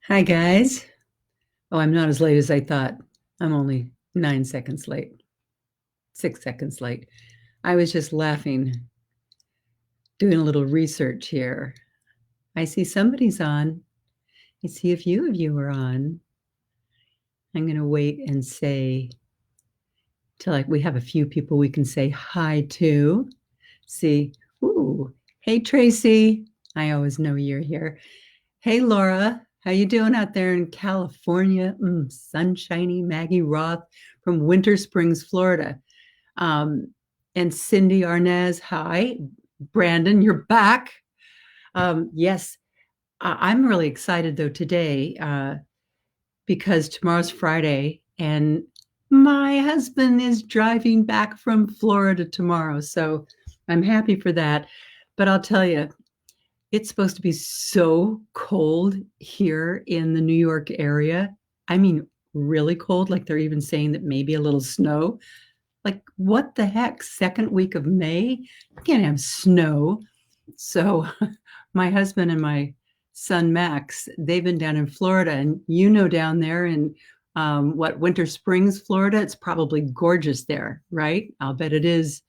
Hi, guys. Oh, I'm not as late as I thought. I'm only 9 seconds late, 6 seconds late. I was just laughing, doing a little research here. I see somebody's on. I see a few of you are on. I'm going to wait and say till we have a few people we can say hi to. See, ooh, hey Tracy. I always know you're here. Hey Laura, how you doing out there in California? Sunshiny Maggie Roth from Winter Springs, Florida. Um, and Cindy Arnaz, hi. Brandon, you're back. Yes, I'm really excited though today because tomorrow's Friday and my husband is driving back from Florida tomorrow. So I'm happy for that. But I'll tell you, it's supposed to be so cold here in the New York area. I mean, really cold. Like they're even saying that maybe a little snow. Like, what the heck? Second week of May? You can't have snow. So, my husband and my son Max, they've been down in Florida, and down there in Winter Springs, Florida, it's probably gorgeous there, right? I'll bet it is.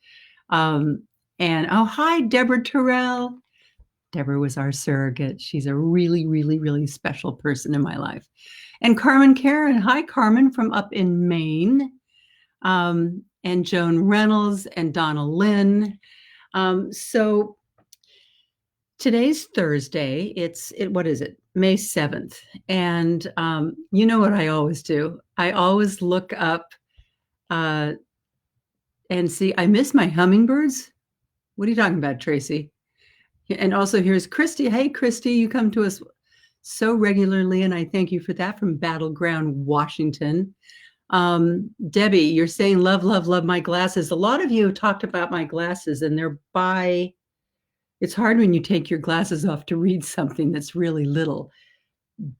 And oh, hi, Deborah Terrell. Deborah was our surrogate. She's a really, really, really special person in my life. And Carmen Karen. Hi, Carmen from up in Maine. And Joan Reynolds and Donna Lynn. So today's Thursday. What is it? May 7th. And you know what I always do? I always look up and see, I miss my hummingbirds. What are you talking about, Tracy? And also here's Christy. Hey, Christy, you come to us so regularly, and I thank you for that from Battleground, Washington. Debbie, you're saying love, love, love my glasses. A lot of you have talked about my glasses, and it's hard when you take your glasses off to read something that's really little.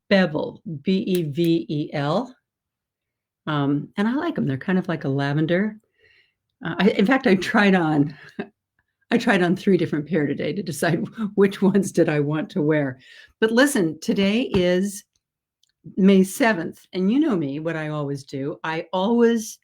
Bevel, Bevel. And I like them. They're kind of like a lavender. In fact, I tried on 3 different pair today to decide which ones did I want to wear. But listen, today is May 7th. And you know me, what I always do. I always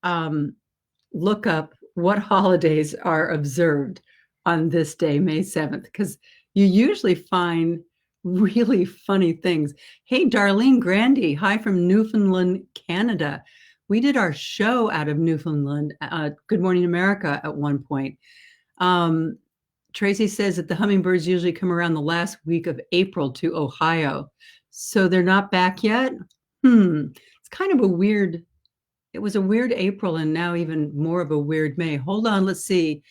look up what holidays are observed on this day, May 7th, because you usually find really funny things. Hey, Darlene Grandy, hi from Newfoundland, Canada. We did our show out of Newfoundland, Good Morning America, at one point. Tracy says that the hummingbirds usually come around the last week of April to Ohio. So they're not back yet? It's kind of it was a weird April and now even more of a weird May. Hold on, let's see.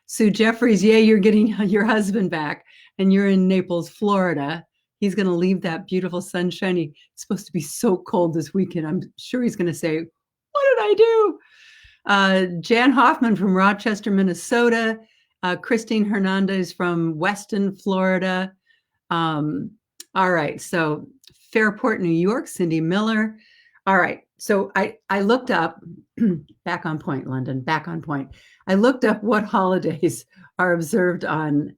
Sue Jeffries, yeah, you're getting your husband back and you're in Naples, Florida. He's going to leave that beautiful sunshiny. It's supposed to be so cold this weekend. I'm sure he's going to say, what did I do? Jan Hoffman from Rochester, Minnesota. Christine Hernandez from Weston, Florida. All right, so Fairport, New York, Cindy Miller. All right, so I looked up, back on point, London, back on point. I looked up what holidays are observed on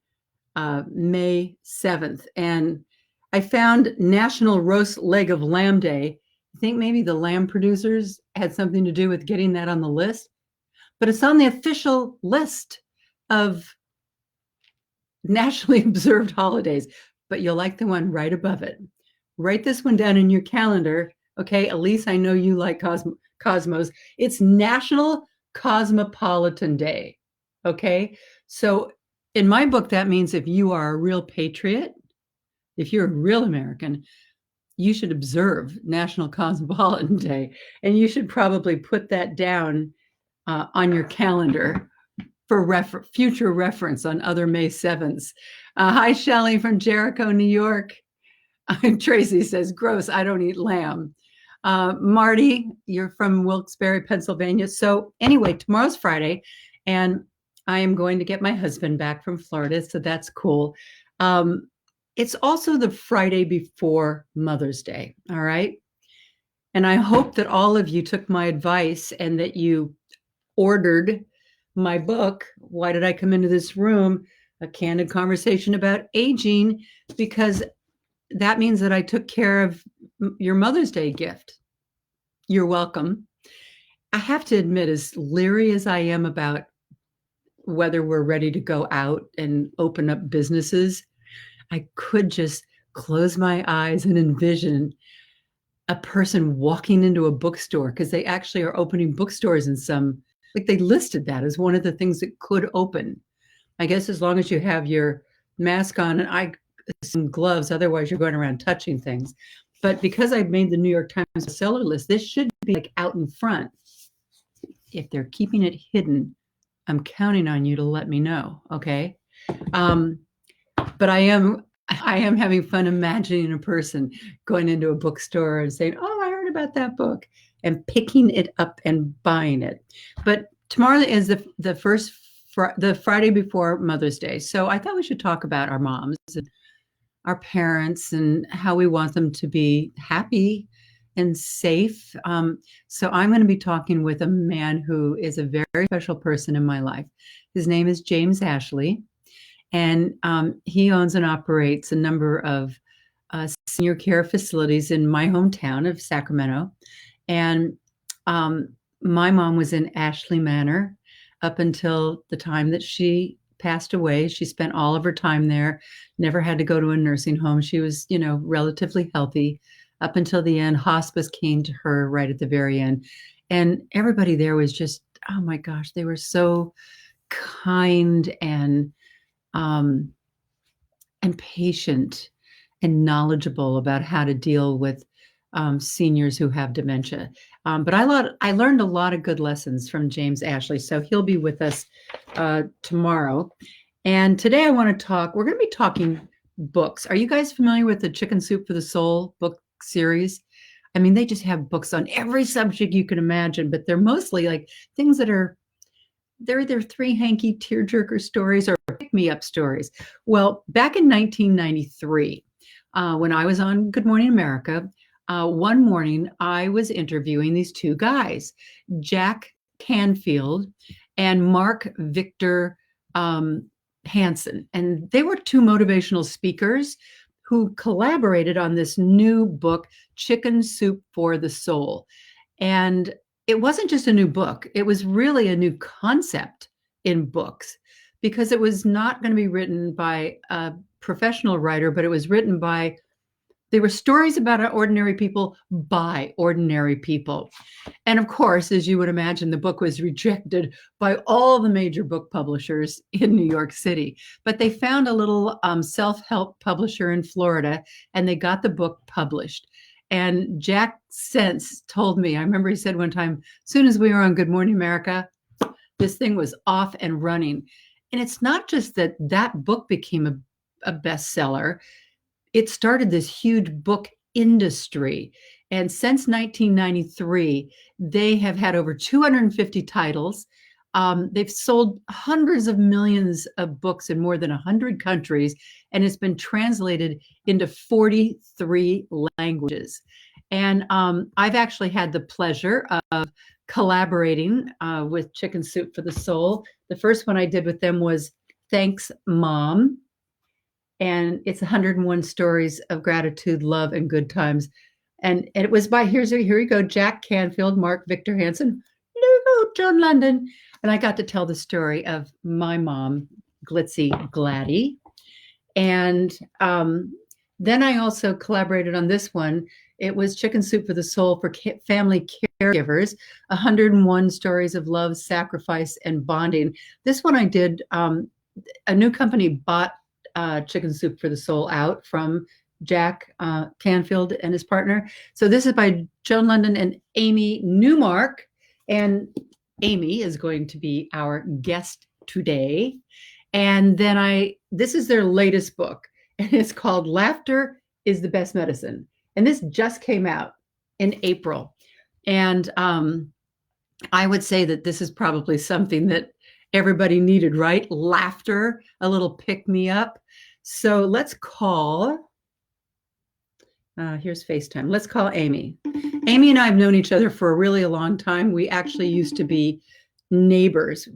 May 7th, and I found National Roast Leg of Lamb Day. I think maybe the lamb producers had something to do with getting that on the list, but it's on the official list of nationally observed holidays. But you'll like the one right above it. Write this one down in your calendar. Okay, Elise, I know you like Cosmos. It's National Cosmopolitan Day. Okay, so in my book, that means if you are a real patriot, if you're a real American, you should observe National Cosmopolitan Day. And you should probably put that down on your calendar for future reference on other May 7ths. Hi, Shelley from Jericho, New York. Tracy says, gross, I don't eat lamb. Marty, you're from Wilkes-Barre, Pennsylvania. So anyway, tomorrow's Friday, and I am going to get my husband back from Florida, so that's cool. It's also the Friday before Mother's Day, all right? And I hope that all of you took my advice and that you ordered my book, Why Did I Come Into This Room? A Candid Conversation About Aging, because that means that I took care of your Mother's Day gift. You're welcome. I have to admit, as leery as I am about whether we're ready to go out and open up businesses, I could just close my eyes and envision a person walking into a bookstore, because they actually are opening bookstores in some, like they listed that as one of the things that could open. I guess as long as you have your mask on and some gloves, otherwise you're going around touching things. But because I've made the New York Times bestseller list, this should be like out in front. If they're keeping it hidden, I'm counting on you to let me know, okay? But I am having fun imagining a person going into a bookstore and saying, "Oh, I heard about that book," and picking it up and buying it. But tomorrow is the Friday before Mother's Day, so I thought we should talk about our moms and our parents and how we want them to be happy and safe. So I'm going to be talking with a man who is a very special person in my life. His name is James Ashley, and he owns and operates a number of senior care facilities in my hometown of Sacramento. And my mom was in Ashley Manor up until the time that she passed away. She spent all of her time there, never had to go to a nursing home. She was, relatively healthy up until the end. Hospice came to her right at the very end. And everybody there was just, oh my gosh, they were so kind and patient and knowledgeable about how to deal with seniors who have dementia. But I learned a lot of good lessons from James Ashley. So he'll be with us tomorrow. And today we're going to be talking books. Are you guys familiar with the Chicken Soup for the Soul book series? I mean, they just have books on every subject you can imagine, but they're mostly like things that they're either three hanky tearjerker stories or pick-me-up stories. Well, back in 1993, when I was on Good Morning America, one morning I was interviewing these two guys, Jack Canfield and Mark Victor Hansen. And they were two motivational speakers who collaborated on this new book, Chicken Soup for the Soul. And it wasn't just a new book. It was really a new concept in books, because it was not going to be written by a professional writer, but it was written by, they were stories about ordinary people by ordinary people. And of course, as you would imagine, the book was rejected by all the major book publishers in New York City. But they found a little self-help publisher in Florida, and they got the book published. And Jack Sense told me, I remember he said one time, as soon as we were on Good Morning America, this thing was off and running. And it's not just that that book became a bestseller. It started this huge book industry. And since 1993, they have had over 250 titles. They've sold hundreds of millions of books in more than 100 countries, and it's been translated into 43 languages. And I've actually had the pleasure of collaborating with Chicken Soup for the Soul. The first one I did with them was Thanks, Mom. And it's 101 stories of gratitude, love, and good times. And it was by, here we go, Jack Canfield, Mark Victor Hansen, Joan Lunden. And I got to tell the story of my mom, Glitzy Gladdy. And then I also collaborated on this one. It was Chicken Soup for the Soul for family caregivers, 101 stories of love, sacrifice, and bonding. This one I did, a new company bought Chicken Soup for the Soul out from Jack Canfield and his partner. So this is by Joan Lunden and Amy Newmark. And Amy is going to be our guest today. And then this is their latest book, and it's called Laughter is the Best Medicine. And this just came out in April. And I would say that this is probably something that everybody needed, right? Laughter, a little pick-me-up. So let's call Here's FaceTime. Let's call Amy. Amy and I have known each other for a really long time. We actually used to be neighbors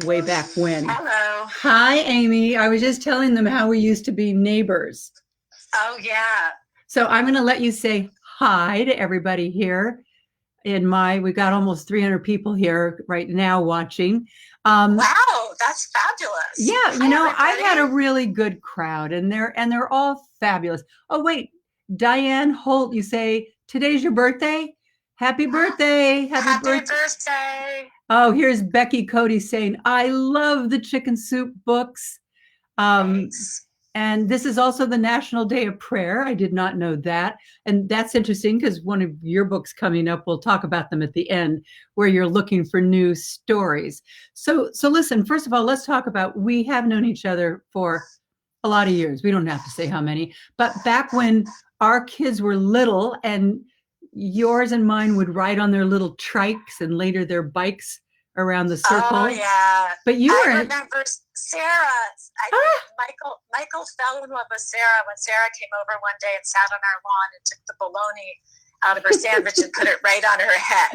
way back when. Hello. Hi, Amy. I was just telling them how we used to be neighbors. Oh, yeah. So I'm going to let you say hi to everybody here. We've got almost 300 people here right now watching. Wow, that's fabulous. Yeah, I've had a really good crowd, and they're all fabulous. Oh, wait, Diane Holt, you say today's your birthday? Happy birthday! Happy birthday! Oh, here's Becky Cody saying, "I love the chicken soup books." Thanks. And this is also the National Day of Prayer. I did not know that. And that's interesting because one of your books coming up, we'll talk about them at the end, where you're looking for new stories. So listen, first of all, let's talk about, we have known each other for a lot of years. We don't have to say how many, but back when our kids were little and yours and mine would ride on their little trikes and later their bikes around the circle. Oh, yeah. But I remember Sarah. Michael fell in love with Sarah when Sarah came over one day and sat on our lawn and took the bologna out of her sandwich and put it right on her head.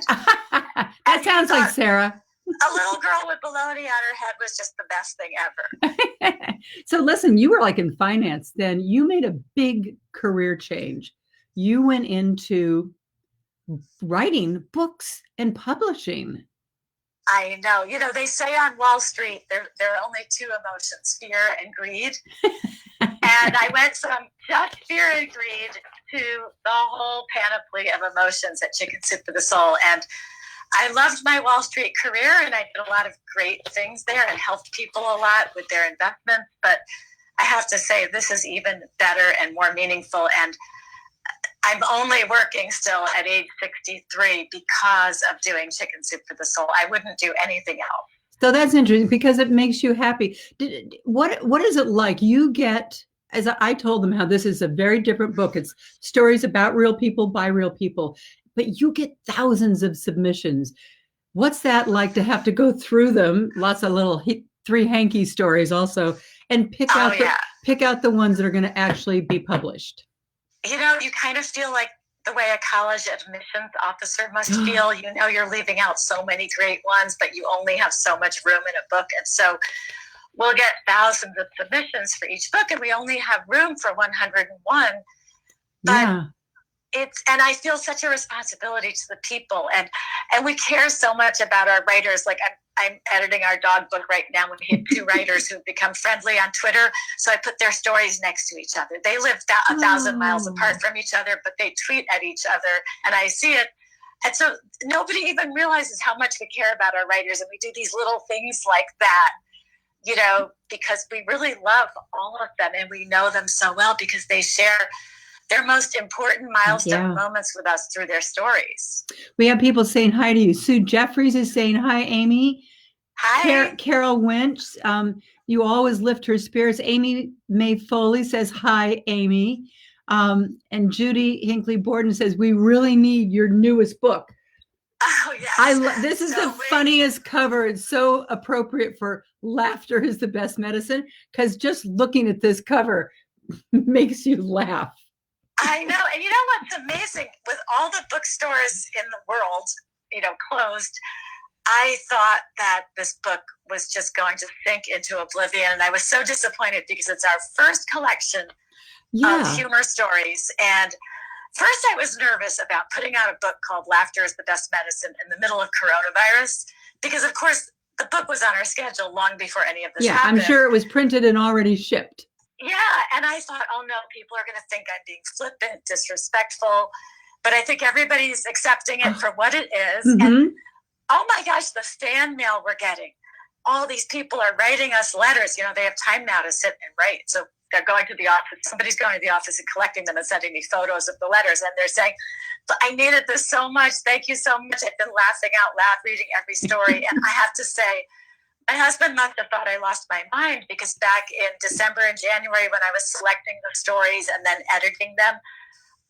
That sounds like Sarah. A little girl with bologna on her head was just the best thing ever. So listen, you were like in finance then. You made a big career change. You went into writing books and publishing. I know. They say on Wall Street, there are only two emotions, fear and greed. And I went from just fear and greed to the whole panoply of emotions at Chicken Soup for the Soul. And I loved my Wall Street career, and I did a lot of great things there and helped people a lot with their investments. But I have to say, this is even better and more meaningful. And I'm only working still at age 63 because of doing Chicken Soup for the Soul. I wouldn't do anything else. So that's interesting because it makes you happy. What is it like? You get, as I told them, how this is a very different book. It's stories about real people by real people, but you get thousands of submissions. What's that like to have to go through them? Lots of little three hanky stories also, and pick out the ones that are going to actually be published. You kind of feel like the way a college admissions officer must feel. You're leaving out so many great ones, but you only have so much room in a book. And so we'll get thousands of submissions for each book, and we only have room for 101. But and I feel such a responsibility to the people, and we care so much about our writers. Like I'm editing our dog book right now, and we have two writers who've become friendly on Twitter. So I put their stories next to each other. They live 1,000 miles apart from each other, but they tweet at each other, and I see it. And so nobody even realizes how much we care about our writers, and we do these little things like that, because we really love all of them, and we know them so well because they share their most important milestone moments with us through their stories. We have people saying hi to you. Sue Jeffries is saying hi, Amy. Hi. Carol Winch, you always lift her spirits. Amy May Foley says hi, Amy. And Judy Hinckley Borden says, we really need your newest book. Oh, yes. This is the funniest cover. It's so appropriate for Laughter is the Best Medicine, because just looking at this cover makes you laugh. I know. And you know what's amazing? With all the bookstores in the world, closed, I thought that this book was just going to sink into oblivion. And I was so disappointed because it's our first collection of humor stories. And first I was nervous about putting out a book called Laughter is the Best Medicine in the middle of coronavirus, because of course the book was on our schedule long before any of this happened. I'm sure it was printed and already shipped. Yeah, and I thought, oh no, people are going to think I'm being flippant, disrespectful. But I think everybody's accepting it for what it is. Mm-hmm. And oh my gosh, the fan mail we're getting. All these people are writing us letters. They have time now to sit and write. So they're going to the office. Somebody's going to the office and collecting them and sending me photos of the letters. And they're saying, I needed this so much. Thank you so much. I've been laughing out loud reading every story. And I have to say, my husband must have thought I lost my mind, because back in December and January, when I was selecting the stories and then editing them,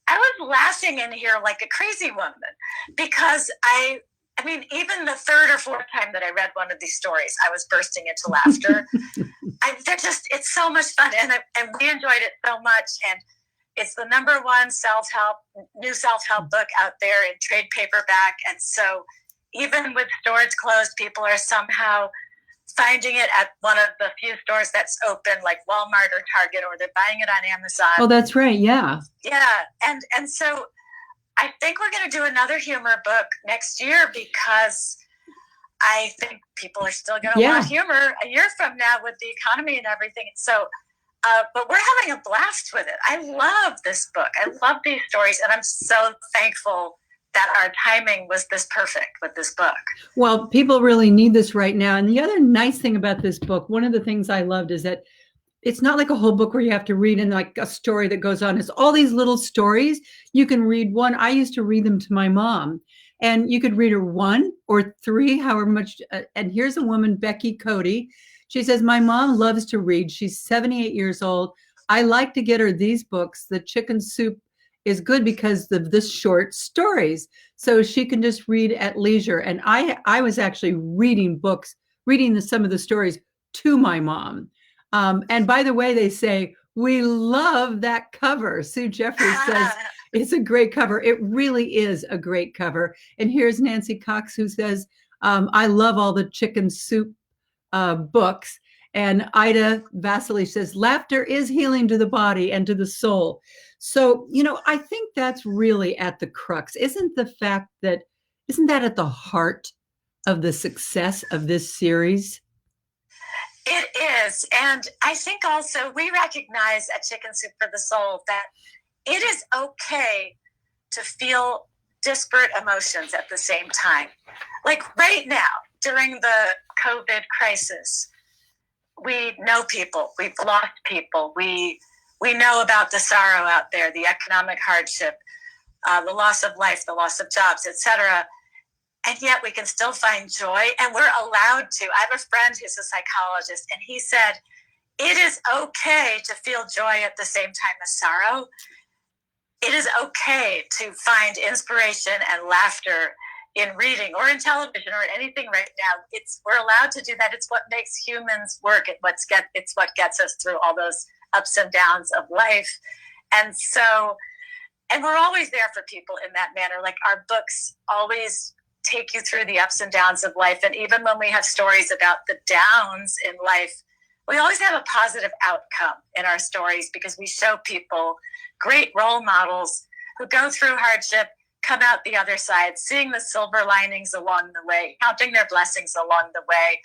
I was laughing in here like a crazy woman, because I mean, even the third or fourth time that I read one of these stories, I was bursting into laughter. It's so much fun. And we enjoyed it so much. And it's the #1 new self-help book out there in trade paperback. And so even with stores closed, people are somehow finding it at one of the few stores that's open, like Walmart or Target, or they're buying it on Amazon. Oh, that's right. Yeah. Yeah. And so I think we're going to do another humor book next year, because I think people are still going to want humor a year from now with the economy and everything. So, but we're having a blast with it. I love this book. I love these stories. And I'm so thankful that our timing was this perfect with this book. Well, people really need this right now. And the other nice thing about this book, one of the things I loved is that it's not like a whole book where you have to read in like a story that goes on. It's all these little stories. You can read one. I used to read them to my mom, and you could read her 1 or 3, however much. And here's a woman, Becky Cody. She says, my mom loves to read. She's 78 years old. I like to get her these books. The Chicken Soup is good because of the short stories. So she can just read at leisure. And I was actually reading some of the stories to my mom. And by the way, they say, we love that cover. Sue Jeffries says, it's a great cover. It really is a great cover. And here's Nancy Cox, who says, I love all the Chicken Soup books. And Ida Vasily says, laughter is healing to the body and to the soul. So, I think that's really at the crux. Isn't that at the heart of the success of this series? It is. And I think also we recognize at Chicken Soup for the Soul that it is okay to feel disparate emotions at the same time. Like right now, during the COVID crisis, we know people, we've lost people, we know about the sorrow out there, the economic hardship, the loss of life, the loss of jobs, etc. And yet we can still find joy, and we're allowed to. I have a friend who's a psychologist, and he said, it is okay to feel joy at the same time as sorrow. It is okay to find inspiration and laughter in reading or in television or in anything right now. We're allowed to do that. It's what makes humans work. It's what gets us through all those ups and downs of life. And we're always there for people in that manner. Like our books always take you through the ups and downs of life. And even when we have stories about the downs in life, we always have a positive outcome in our stories, because we show people great role models who go through hardship, come out the other side, seeing the silver linings along the way, counting their blessings along the way.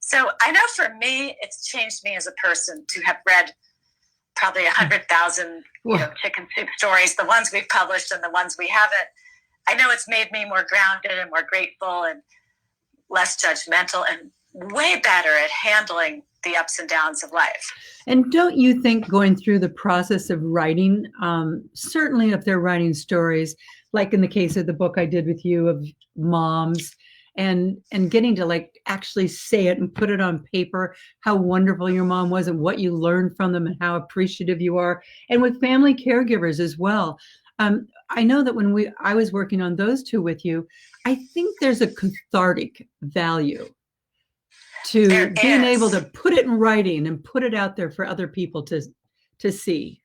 So I know for me, it's changed me as a person to have read probably 100,000 Chicken Soup stories, the ones we've published and the ones we haven't. I know it's made me more grounded and more grateful and less judgmental and way better at handling the ups and downs of life. And don't you think going through the process of writing, certainly if they're writing stories, like in the case of the book I did with you of moms, and getting to like actually say it and put it on paper, how wonderful your mom was and what you learned from them and how appreciative you are, and with family caregivers as well. I know that when I was working on those two with you, I think there's a cathartic value to being able to put it in writing and put it out there for other people to see.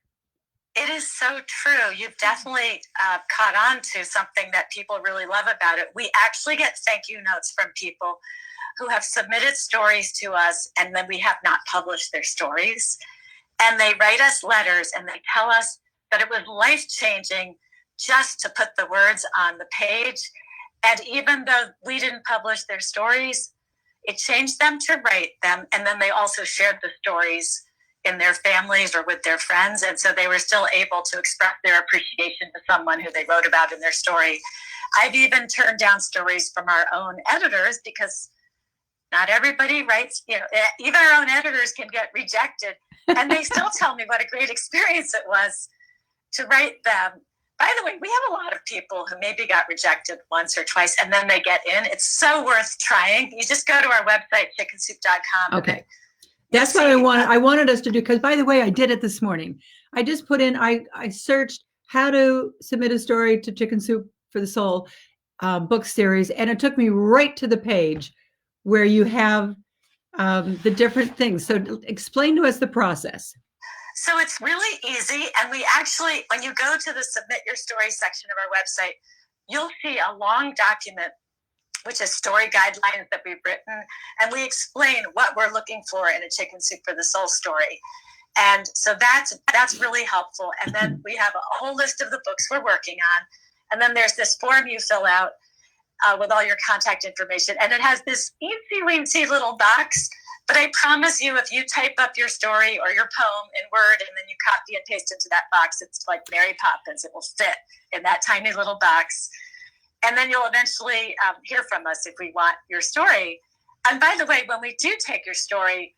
It is so true. You've definitely caught on to something that people really love about it. We actually get thank you notes from people who have submitted stories to us, and then we have not published their stories. And they write us letters and they tell us that it was life-changing just to put the words on the page. And even though we didn't publish their stories, it changed them to write them. And then they also shared the stories in their families or with their friends. And so they were still able to express their appreciation to someone who they wrote about in their story. I've even turned down stories from our own editors, because not everybody writes, even our own editors can get rejected. And they still tell me what a great experience it was to write them. By the way, we have a lot of people who maybe got rejected once or twice and then they get in. It's so worth trying. You just go to our website, chickensoup.com. Okay. That's what I wanted us to do. Because by the way, I did it this morning. I just put in, I searched how to submit a story to Chicken Soup for the Soul book series. And it took me right to the page where you have the different things. So explain to us the process. So it's really easy. And we actually, when you go to the Submit Your Story section of our website, you'll see a long document, which is story guidelines that we've written. And we explain what we're looking for in a Chicken Soup for the Soul story. And so that's really helpful. And then we have a whole list of the books we're working on. And then there's this form you fill out with all your contact information. And it has this eensy-weensy little box. But I promise you, if you type up your story or your poem in Word and then you copy and paste into that box, it's like Mary Poppins. It will fit in that tiny little box. And then you'll eventually hear from us if we want your story. And by the way, when we do take your story,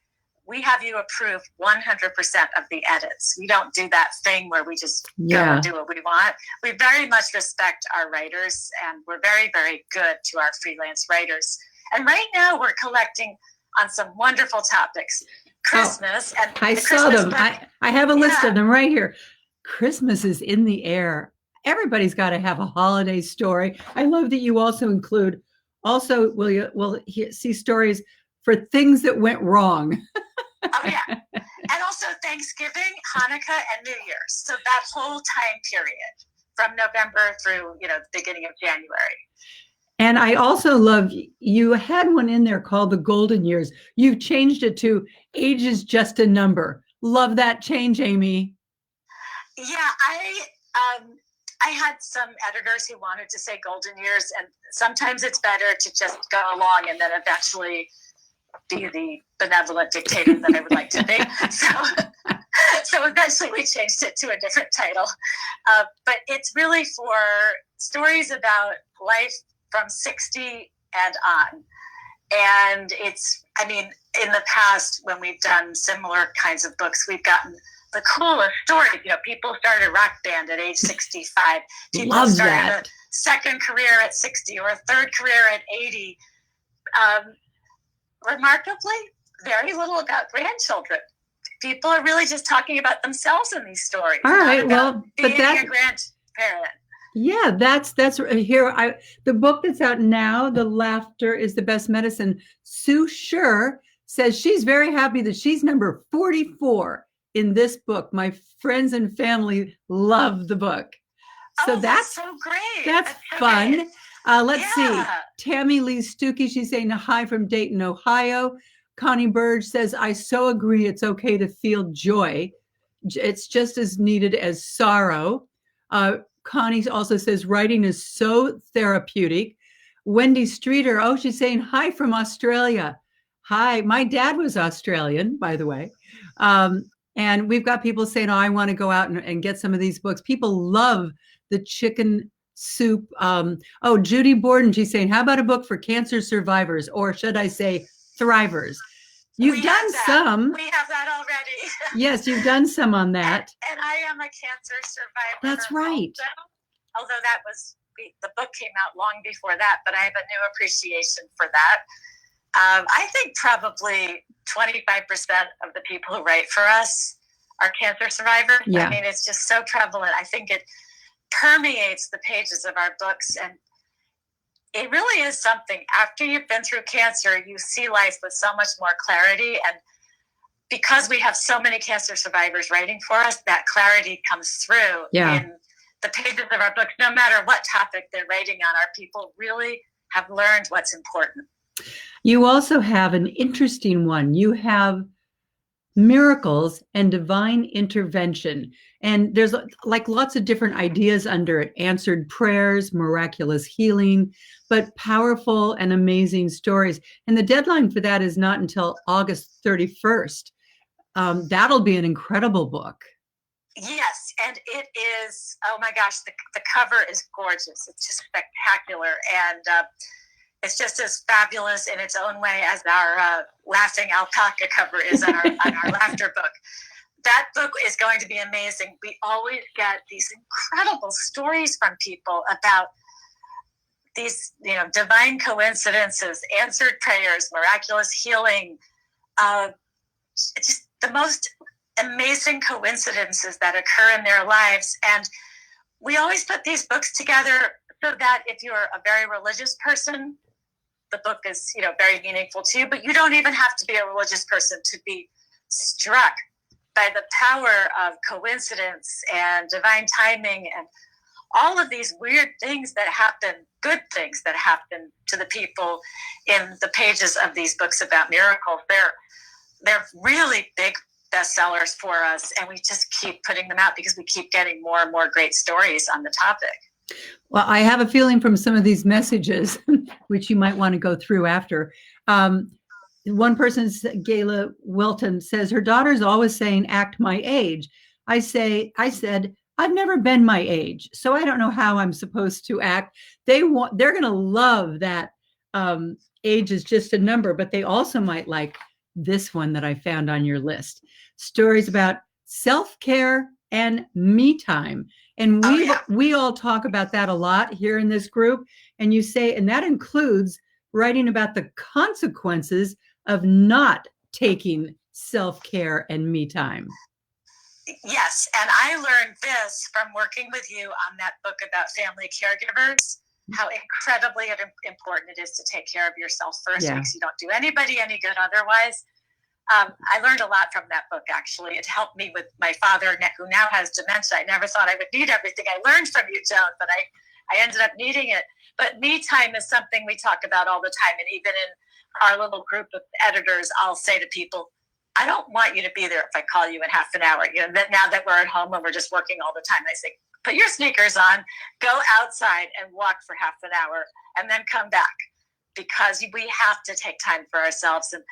we have you approve 100% of the edits. We don't do that thing where we just go and do what we want. We very much respect our writers, and we're very, very good to our freelance writers. And right now we're collecting on some wonderful topics. Christmas. And I saw them. I have a list of them right here. Christmas is in the air. Everybody's got to have a holiday story. I love that you also include, we'll see stories for things that went wrong. Oh, yeah. And also Thanksgiving, Hanukkah, and New Year's. So that whole time period from November through, the beginning of January. And I also love, you had one in there called The Golden Years. You've changed it to Age is Just a Number. Love that change, Amy. Yeah, I had some editors who wanted to say golden years, and sometimes it's better to just go along and then eventually be the benevolent dictator that I would like to be. So eventually we changed it to a different title. But it's really for stories about life from 60 and on. And in the past, when we've done similar kinds of books, we've gotten the coolest stories. People started a rock band at age 65. People started a second career at 60 or a third career at 80. Remarkably, very little about grandchildren. People are really just talking about themselves in these stories. All right, well, but that's a grandparent. Yeah, that's here. The book that's out now, The Laughter is the Best Medicine. Sue Scher says she's very happy that she's number 44 in this book. My friends and family love the book. So that's so great. That's fun. Great. Let's see. Tammy Lee Stuckey, she's saying hi from Dayton, Ohio. Connie Burge says, I so agree. It's okay to feel joy. It's just as needed as sorrow. Connie also says, writing is so therapeutic. Wendy Streeter, she's saying hi from Australia. Hi, my dad was Australian, by the way. And we've got people saying, I want to go out and get some of these books. People love the Chicken Soup. Judy Borden, she's saying, how about a book for cancer survivors? Or should I say thrivers? You've done some. We have that already. Yes, you've done some on that. And I am a cancer survivor. That's right. Although the book came out long before that, but I have a new appreciation for that. I think probably 25% of the people who write for us are cancer survivors. Yeah. I mean, it's just so prevalent. I think it permeates the pages of our books, and it really is something. After you've been through cancer, you see life with so much more clarity. And because we have so many cancer survivors writing for us, that clarity comes through in the pages of our books. No matter what topic they're writing on, our people really have learned what's important. You also have an interesting one. You have miracles and divine intervention. And there's like lots of different ideas under it. Answered prayers, miraculous healing, but powerful and amazing stories. And the deadline for that is not until August 31st. That'll be an incredible book. Yes, and it is, oh my gosh, the cover is gorgeous. It's just spectacular. And it's just as fabulous in its own way as our Laughing Alpaca cover is on our Laughter book. That book is going to be amazing. We always get these incredible stories from people about these, divine coincidences, answered prayers, miraculous healing, just the most amazing coincidences that occur in their lives. And we always put these books together so that if you're a very religious person, the book is, very meaningful to you, but you don't even have to be a religious person to be struck by the power of coincidence and divine timing and all of these weird things that happen, good things that happen to the people in the pages of these books about miracles. They're really big bestsellers for us, and we just keep putting them out because we keep getting more and more great stories on the topic. Well, I have a feeling from some of these messages, which you might want to go through after. One person, Gayla Welton, says her daughter's always saying, act my age. I said, I've never been my age, so I don't know how I'm supposed to act. They're going to love that age is just a number, but they also might like this one that I found on your list. Stories about self-care and me time. And we all talk about that a lot here in this group. And you say, and that includes writing about the consequences of not taking self-care and me time. Yes, and I learned this from working with you on that book about family caregivers, how incredibly important it is to take care of yourself first, because you don't do anybody any good otherwise. I learned a lot from that book, actually. It helped me with my father, who now has dementia. I never thought I would need everything I learned from you, Joan, but I ended up needing it. But me time is something we talk about all the time, and even in our little group of editors, I'll say to people, I don't want you to be there if I call you in half an hour. You know, now that we're at home and we're just working all the time, I say, put your sneakers on, go outside and walk for half an hour, and then come back, because we have to take time for ourselves. And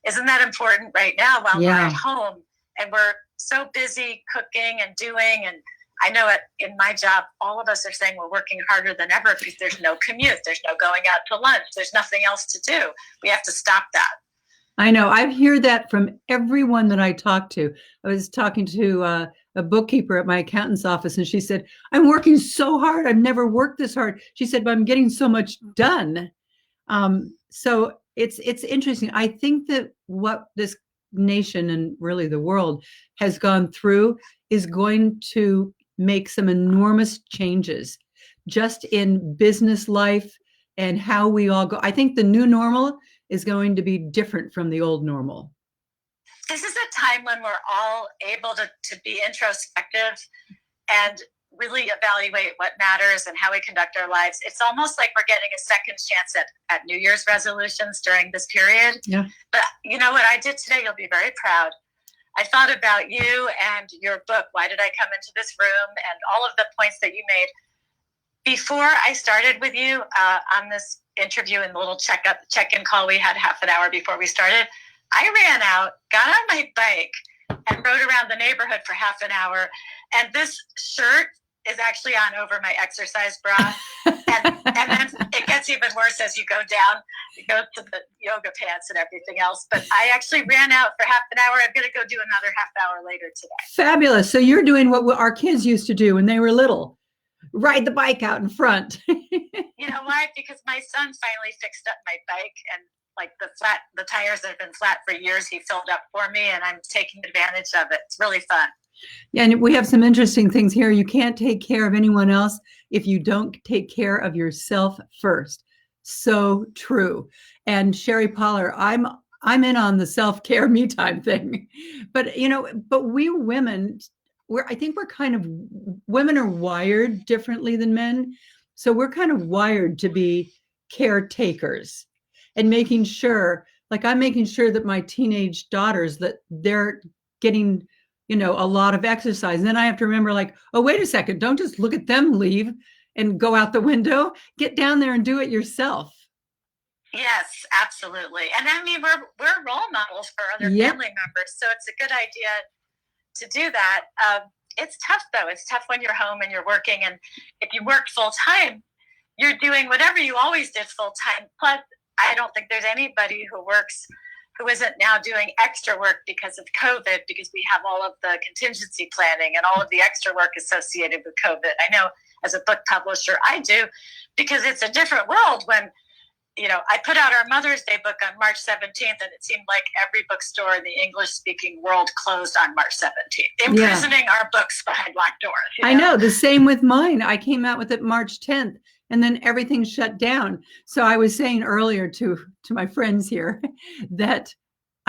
isn't that important right now while we're at home and we're so busy cooking and doing? And I know in my job, all of us are saying we're working harder than ever because there's no commute, there's no going out to lunch, there's nothing else to do. We have to stop that. I know. I hear that from everyone that I talk to. I was talking to a bookkeeper at my accountant's office, and she said, I'm working so hard. I've never worked this hard. She said, but I'm getting so much done. So it's interesting. I think that what this nation and really the world has gone through is going to make some enormous changes just in business life and how we all go. I think the new normal is going to be different from the old normal. This is a time when we're all able to be introspective and really evaluate what matters and how we conduct our lives. It's almost like we're getting a second chance at New Year's resolutions during this period. Yeah. But you know what I did today? You'll be very proud. I thought about you and your book, Why Did I Come Into This Room? And all of the points that you made. Before I started with you on this interview and the little check-in call we had half an hour before we started, I ran out, got on my bike, and rode around the neighborhood for half an hour. And this shirt is actually on over my exercise bra. and then it gets even worse as you go down. You go to the yoga pants and everything else. But I actually ran out for half an hour. I'm going to go do another half hour later today. Fabulous. So you're doing what our kids used to do when they were little. Ride the bike out in front. You know why? Because my son finally fixed up my bike, and like the tires that have been flat for years, he filled up for me, and I'm taking advantage of it. It's really fun. Yeah, and we have some interesting things here. You can't take care of anyone else if you don't take care of yourself first. So true. And Sherry Poller, I'm in on the self-care me time thing. But we women, I think we're kind of, women are wired differently than men. So we're kind of wired to be caretakers and making sure, like I'm making sure that my teenage daughters, that they're getting, a lot of exercise. And then I have to remember like, oh, wait a second, don't just look at them leave and go out the window, get down there and do it yourself. Yes, absolutely. And I mean, we're role models for other family members. So it's a good idea to do that. It's tough though. It's tough when you're home and you're working. And if you work full time, you're doing whatever you always did full time. Plus, I don't think there's anybody who isn't now doing extra work because of COVID, because we have all of the contingency planning and all of the extra work associated with COVID. I know as a book publisher, I do, because it's a different world when, I put out our Mother's Day book on March 17th, and it seemed like every bookstore in the English-speaking world closed on March 17th, imprisoning our books behind locked doors. I know, the same with mine. I came out with it March 10th, and then everything shut down. So I was saying earlier to my friends here that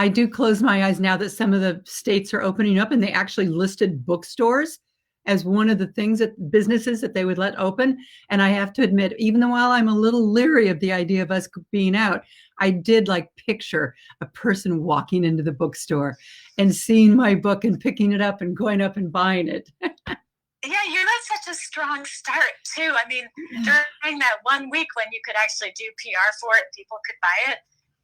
I do close my eyes now that some of the states are opening up, and they actually listed bookstores as one of the things that businesses that they would let open. And I have to admit, even though while I'm a little leery of the idea of us being out, I did like picture a person walking into the bookstore and seeing my book and picking it up and going up and buying it. Yeah, you had such a strong start too. I mean, during that 1 week when you could actually do PR for it, people could buy it.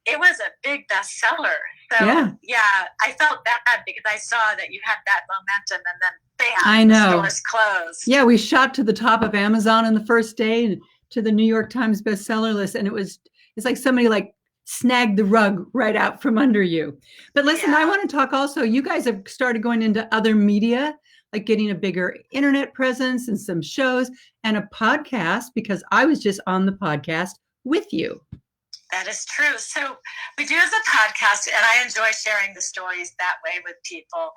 It was a big bestseller. So yeah, I felt bad because I saw that you had that momentum, and then bam, I know. the stores closed. Yeah, we shot to the top of Amazon on the first day and to the New York Times bestseller list, and it's like somebody like snagged the rug right out from under you. But listen, I want to talk also. You guys have started going into other media, like getting a bigger internet presence and some shows and a podcast, because I was just on the podcast with you. That is true. So we do have a podcast, and I enjoy sharing the stories that way with people.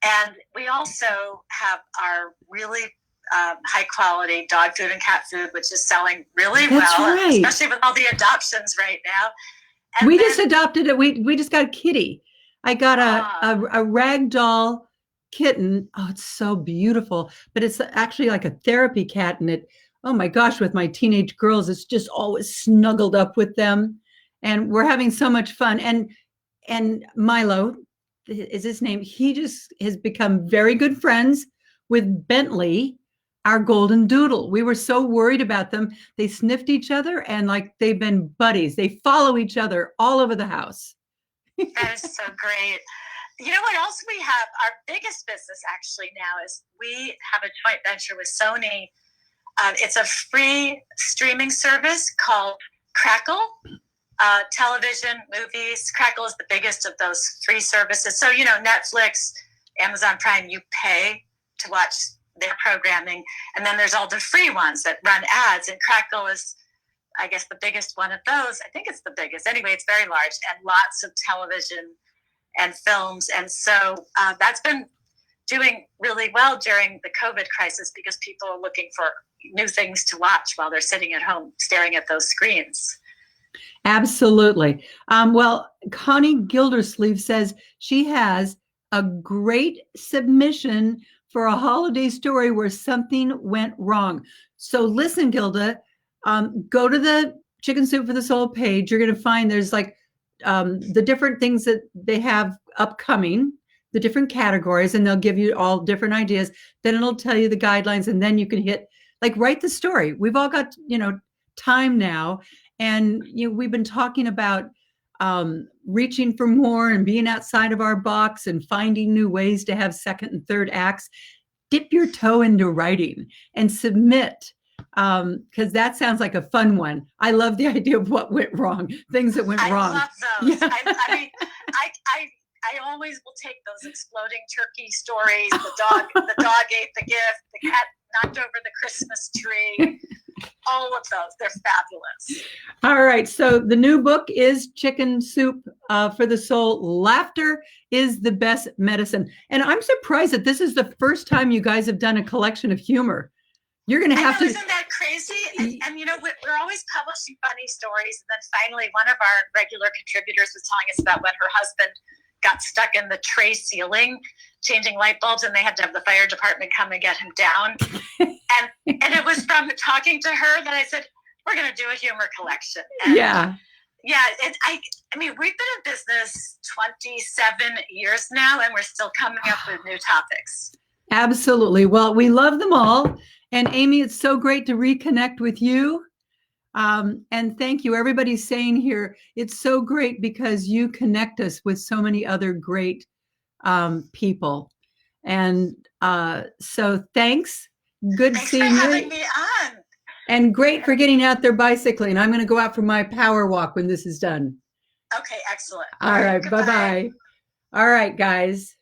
And we also have our really high quality dog food and cat food, which is selling really well, especially with all the adoptions right now. And we just adopted it. We just got a kitty. I got a rag doll kitten. Oh, it's so beautiful. But it's actually like a therapy cat, and oh my gosh, with my teenage girls, it's just always snuggled up with them. And we're having so much fun. And Milo is his name. He just has become very good friends with Bentley, our golden doodle. We were so worried about them. They sniffed each other, and like they've been buddies. They follow each other all over the house. That is so great. You know what else we have? Our biggest business actually now is we have a joint venture with Sony. It's a free streaming service called Crackle. Television, movies. Crackle is the biggest of those free services. So, you know, Netflix, Amazon Prime, you pay to watch their programming. And then there's all the free ones that run ads. And Crackle is, I guess, the biggest one of those. I think it's the biggest. Anyway, it's very large, and lots of television and films. And so that's been doing really well during the COVID crisis because people are looking for new things to watch while they're sitting at home staring at those screens. Absolutely. Well, Connie Gildersleeve says she has a great submission for a holiday story where something went wrong. So listen, Gilda, go to the Chicken Soup for the Soul page. You're going to find there's like the different things that they have upcoming, the different categories, and they'll give you all different ideas. Then it'll tell you the guidelines, and then you can write the story. We've all got, time now. And we've been talking about reaching for more and being outside of our box and finding new ways to have second and third acts. Dip your toe into writing and submit, because that sounds like a fun one. I love the idea of what went wrong, things that went wrong. I love those. Yeah. I mean, I always will take those exploding turkey stories. The dog ate the gift. The cat knocked over the Christmas tree. All of those. They're fabulous. All right. So the new book is Chicken Soup for the Soul. Laughter is the best medicine. And I'm surprised that this is the first time you guys have done a collection of humor. You're going to have to. Isn't that crazy? And we're always publishing funny stories. And then finally, one of our regular contributors was telling us about when her husband got stuck in the tray ceiling changing light bulbs, and they had to have the fire department come and get him down. and it was from talking to her that I said, we're going to do a humor collection. And I mean, we've been in business 27 years now, and we're still coming up with new topics. Absolutely. Well, we love them all. And Amy, it's so great to reconnect with you. And thank you. Everybody's saying here, it's so great because you connect us with so many other great people. And so thanks. Good seeing you. Thanks for having me on. And great for getting out there bicycling. I'm going to go out for my power walk when this is done. Okay, excellent. All right. Bye-bye. All right, guys.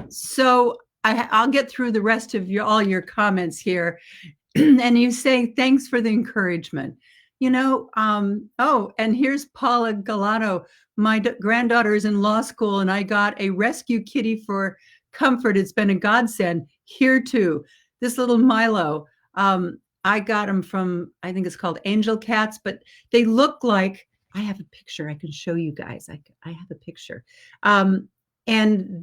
So I'll get through the rest of all your comments here. And you say, thanks for the encouragement. And here's Paula Galato. My granddaughter is in law school, and I got a rescue kitty for comfort. It's been a godsend. Here too. This little Milo, I got him from, I think it's called Angel Cats, but they look like I have a picture I can show you guys. I have a picture. And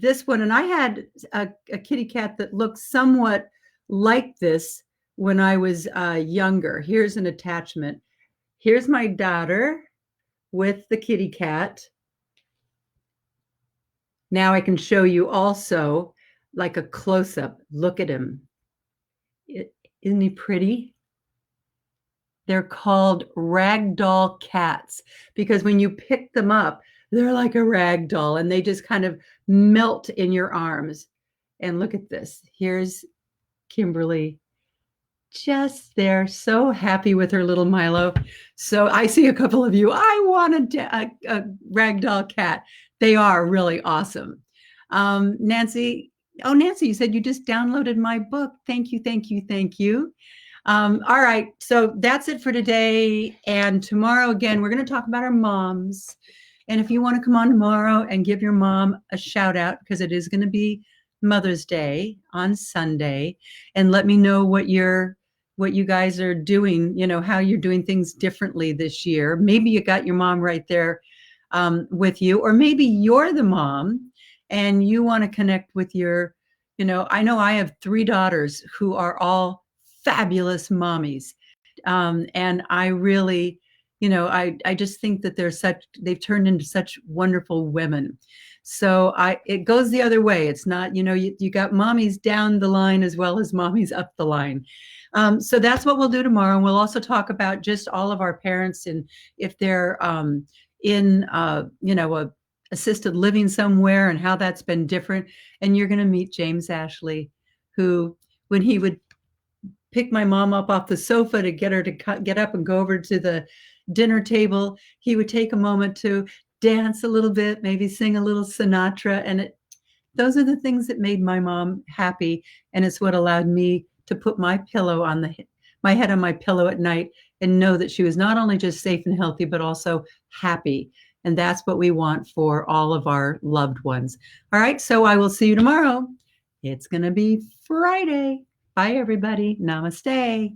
this one, and I had a kitty cat that looked somewhat like this when I was younger. Here's an attachment. Here's my daughter with the kitty cat. Now I can show you also like a close-up. Look at him. Isn't he pretty? They're called ragdoll cats because when you pick them up, they're like a rag doll and they just kind of melt in your arms. And look at this. Here's Kimberly just there, so happy with her little Milo. So I see a couple of you. I want a ragdoll cat. They are really awesome. Nancy, Nancy, you said you just downloaded my book. Thank you, thank you, thank you. All right, so that's it for today. And tomorrow, again, we're going to talk about our moms. And if you want to come on tomorrow and give your mom a shout out, because it is going to be Mother's Day on Sunday, and let me know what you guys are doing, how you're doing things differently this year. Maybe you got your mom right there with you, or maybe you're the mom and you want to connect with your, I know I have 3 daughters who are all fabulous mommies. And I really, I just think that they've turned into such wonderful women. So it goes the other way. It's not, you got mommies down the line as well as mommies up the line. So that's what we'll do tomorrow. And we'll also talk about just all of our parents and if they're in, a assisted living somewhere and how that's been different. And you're going to meet James Ashley, who, when he would pick my mom up off the sofa to get her to get up and go over to the dinner table, he would take a moment to dance a little bit, maybe sing a little Sinatra. And those are the things that made my mom happy. And it's what allowed me to put my head on my pillow at night and know that she was not only just safe and healthy, but also happy. And that's what we want for all of our loved ones. All right. So I will see you tomorrow. It's going to be Friday. Bye, everybody. Namaste.